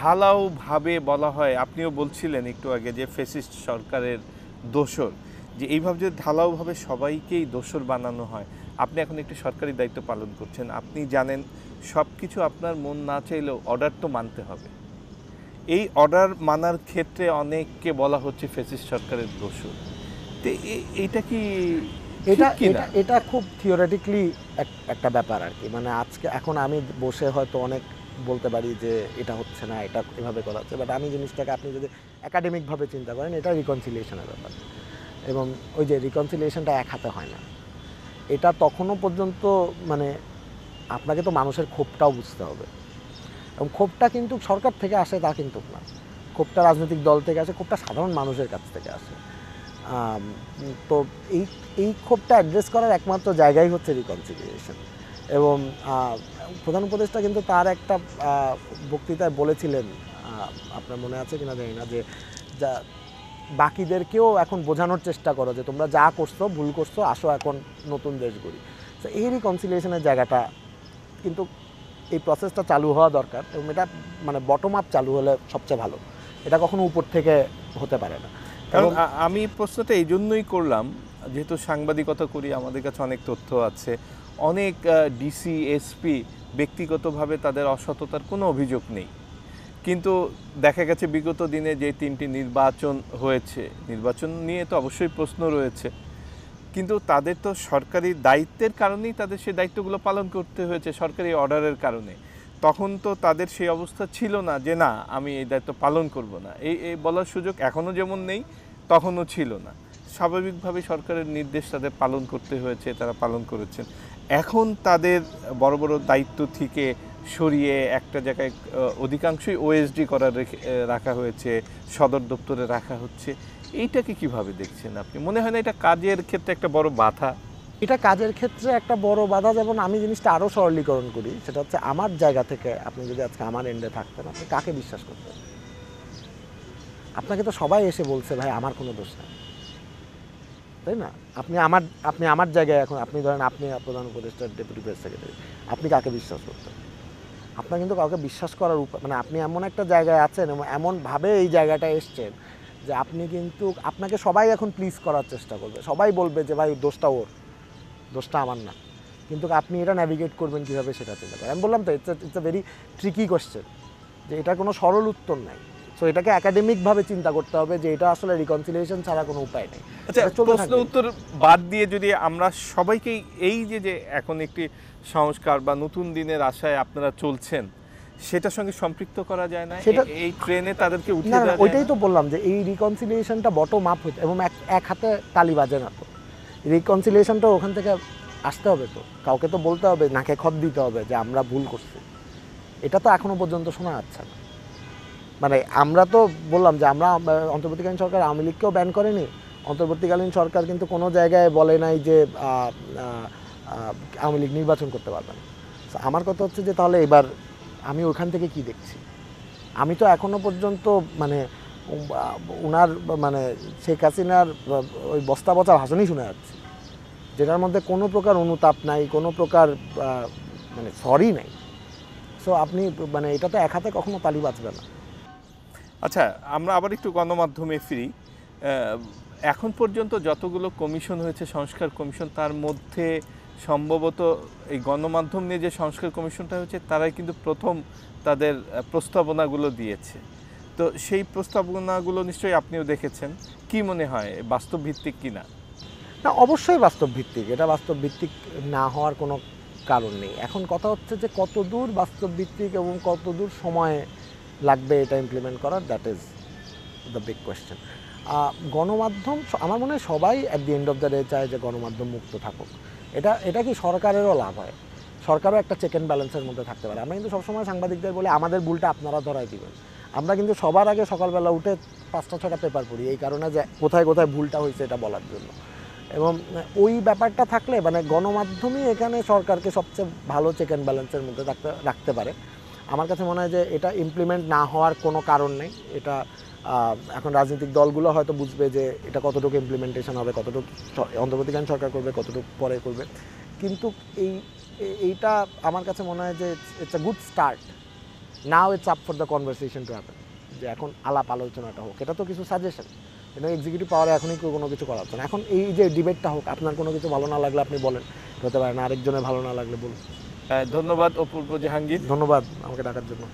ঢালাওভাবে বলা হয়, আপনিও বলছিলেন একটু আগে যে ফ্যাসিস্ট সরকারের দোসর, যে এইভাবে যদি ঢালাওভাবে সবাইকেই দোসর বানানো হয়, আপনি এখন একটি সরকারি দায়িত্ব পালন করছেন, আপনি জানেন সব কিছু আপনার মন না চাইলেও অর্ডার তো মানতে হবে। এই অর্ডার মানার ক্ষেত্রে অনেককে বলা হচ্ছে ফ্যাসিস্ট সরকারের দোসর। তো এইটা কি এটা ঠিক কিনা? এটা এটা খুব থিওরিটিক্যালি একটা ব্যাপার আর কি। মানে আজকে এখন আমি বসে হয়তো অনেক বলতে পারি যে এটা হচ্ছে না, এটা এভাবে করা হচ্ছে, বাট আমি জিনিসটাকে আপনি যদি একাডেমিকভাবে চিন্তা করেন, এটা রিকনসিলিয়েশনের ব্যাপার। এবং ওই যে রিকনসিলিয়েশনটা এক হাতে হয় না, এটা তখনও পর্যন্ত মানে আপনাকে তো মানুষের ক্ষোভটাও বুঝতে হবে। এবং ক্ষোভটা কিন্তু সরকার থেকে আসে তা কিন্তু না, ক্ষোভটা রাজনৈতিক দল থেকে আসে, ক্ষোভটা সাধারণ মানুষের কাছ থেকে আসে। তো এই এই ক্ষোভটা অ্যাড্রেস করার একমাত্র জায়গাই হচ্ছে রিকনসিলিয়েশন। এবং প্রধান উপদেষ্টা কিন্তু তার একটা বক্তৃতায় বলেছিলেন, আপনার মনে আছে কিনা জানি না, যে যা বাকিদেরকেও এখন বোঝানোর চেষ্টা করো যে তোমরা যা করছো ভুল করছো, আসো এখন নতুন দেশ গড়ি। তো এই রিকনসিলিয়েশনের জায়গাটা কিন্তু এই প্রসেসটা চালু হওয়া দরকার, এবং এটা মানে বটম আপ চালু হলে সবচেয়ে ভালো, এটা কখনো উপর থেকে হতে পারে না। কারণ আমি প্রশ্নটা এই জন্যই করলাম, যেহেতু সাংবাদিকতা করি, আমাদের কাছে অনেক তথ্য আছে, অনেক ডিসি এসপি ব্যক্তিগতভাবে তাদের অসততার কোনো অভিযোগ নেই, কিন্তু দেখা গেছে বিগত দিনে যে 3টি নির্বাচন হয়েছে, নির্বাচন নিয়ে তো অবশ্যই প্রশ্ন রয়েছে, কিন্তু তাদের তো সরকারি দায়িত্বের কারণেই তাদের সেই দায়িত্বগুলো পালন করতে হয়েছে, সরকারি অর্ডারের কারণে। তখন তো তাদের সেই অবস্থা ছিল না যে না আমি এই দায়িত্ব পালন করব না, এই বলার সুযোগ এখনও যেমন নেই, তখনও ছিল না। স্বাভাবিকভাবে সরকারের নির্দেশ তাদের পালন করতে হয়েছে, তারা পালন করেছেন। এখন তাদের বড় বড় দায়িত্ব থেকে সরিয়ে একটা জায়গায় অধিকাংশই ওএসডি রাখা হয়েছে, সদর দপ্তরে রাখা হচ্ছে। এইটাকে কিভাবে দেখছেন আপনি? মনে হয় না এটা কাজের ক্ষেত্রে একটা বড় বাধা? এটা কাজের ক্ষেত্রে একটা বড় বাধা। যেমন আমি জিনিসটা আরও সরলীকরণ করি, সেটা হচ্ছে আমার জায়গা থেকে আপনি যদি আজকে আমার এন্ডে থাকতেন, আপনি কাকে বিশ্বাস করতেন? আপনাকে তো সবাই এসে বলছে ভাই আমার কোনো দোষ নেই, তাই না? আপনি আমার জায়গায় এখন, আপনি ধরেন আপনি প্রধান উপদেষ্টা, ডেপুটি প্রেস সেক্রেটারি, আপনি কাকে বিশ্বাস করতেন? আপনার কিন্তু কাউকে বিশ্বাস করার মানে আপনি এমন একটা জায়গায় আছেন এবং এমনভাবে এই জায়গাটা এসছেন যে আপনি কিন্তু, আপনাকে সবাই এখন প্লিজ করার চেষ্টা করবে, সবাই বলবে যে ভাই দোষটা ওর, দোষটা আমার না। কিন্তু আপনি এটা ন্যাভিগেট করবেন কীভাবে সেটা চিন্তা করেন। আমি বললাম তো it's a very tricky question, যে এটার কোনো সরল উত্তর নাই। সো এটাকে একাডেমিকভাবে চিন্তা করতে হবে যে এটা আসলে রিকনসিলিয়েশন ছাড়া কোনো উপায় নেই। আচ্ছা, প্রশ্ন উত্তর বাদ দিয়ে যদি আমরা সবাইকেই এই যে এখন একটি সংস্কার বা নতুন দিনের আশায় আপনারা চলছেন, সেটার সঙ্গে সম্পৃক্ত করা যায় না? সেটা এই ট্রেনে তাদেরকে উঠিয়ে না, দেওয়া যায় ওইটাই না? তো বললাম যে এই রিকনসিলিয়েশনটা বটম আপ হইতে, এবং এক হাতে তালি বাজে না তো, রিকনসিলিয়েশনটা ওখান থেকে আসতে হবে, তো কাউকে তো বলতে হবে, নাকে খত দিতে হবে যে আমরা ভুল করছি। এটা তো এখনো পর্যন্ত শোনা যাচ্ছে না। মানে আমরা তো বললাম যে আমরা অন্তর্বর্তীকালীন সরকার আওয়ামী লীগকেও ব্যান করেনি, অন্তর্বর্তীকালীন সরকার কিন্তু কোনো জায়গায় বলে নাই যে আওয়ামী লীগ নির্বাচন করতে পারবে না। আমার কথা হচ্ছে যে তাহলে এবার আমি ওখান থেকে কি দেখছি? আমি তো এখনো পর্যন্ত মানে ওনার মানে শেখ হাসিনার ওই বস্তা পচা ভাষণই শুনে যাচ্ছি, যেটার মধ্যে কোনো প্রকার অনুতাপ নাই, কোনো প্রকার মানে সরি নাই। সো আপনি মানে এটা তো এক হাতে কখনো তালি বাজবে না। আচ্ছা, আমরা আবার একটু গণমাধ্যমে ফিরি। এখন পর্যন্ত যতগুলো কমিশন হয়েছে, সংস্কার কমিশন, তার মধ্যে সম্ভবত এই গণমাধ্যম নিয়ে যে সংস্কার কমিশনটা হয়েছে, তারাই কিন্তু প্রথম তাদের প্রস্তাবনাগুলো দিয়েছে। তো সেই প্রস্তাবনাগুলো নিশ্চয়ই আপনিও দেখেছেন। কি মনে হয়, বাস্তবভিত্তিক কিনা? না, অবশ্যই বাস্তবভিত্তিক। এটা বাস্তবভিত্তিক না হওয়ার কোনো কারণ নেই। এখন কথা হচ্ছে যে কতদূর বাস্তবভিত্তিক এবং কতদূর সময় লাগবে এটা ইমপ্লিমেন্ট করার, that is the big question. গণমাধ্যম, আমার মনে হয় সবাই at the end of the day চায় যে গণমাধ্যম মুক্ত থাকুক। এটা কি সরকারেরও লাভ হয়, সরকারও একটা চেক অ্যান্ড ব্যালেন্সের মধ্যে থাকতে পারে। আমরা কিন্তু সবসময় সাংবাদিকদের বলে আমাদের ভুলটা আপনারা ধরাই দিবেন। আমরা কিন্তু সবার আগে সকালবেলা উঠে 5টা-6টা পেপার পড়ি, এই কারণে যে কোথায় কোথায় ভুলটা হয়েছে এটা বলার জন্য। এবং ওই ব্যাপারটা থাকলে মানে গণমাধ্যমই এখানে সরকারকে সবচেয়ে ভালো চেক অ্যান্ড ব্যালেন্সের মধ্যে রাখতে পারে। আমার কাছে মনে হয় যে এটা ইমপ্লিমেন্ট না হওয়ার কোনো কারণ নেই। এটা এখন রাজনৈতিক দলগুলো হয়তো বুঝবে যে এটা কতটুকু ইমপ্লিমেন্টেশন হবে, কতটুকু অন্তর্বর্তীকালীন সরকার করবে, কতটুকু পরে করবে। কিন্তু এইটা আমার কাছে মনে হয় যে it's a good start now it's up for the conversation to happen, যে এখন আলাপ আলোচনাটা হোক, এটা তো কিছু সাজেশন, এটা এক্সিকিউটিভ পাওয়ারে এখনই কোনো কিছু করা হচ্ছে না। এখন এই যে ডিবেটটা হোক, আপনার কোনো কিছু ভালো না লাগলে আপনি বলেন, হতে পারে না আরেকজনের ভালো না লাগলে বলুন। ধন্যবাদ অপূর্ব জাহাঙ্গীর। ধন্যবাদ আমাকে ডাকার জন্য।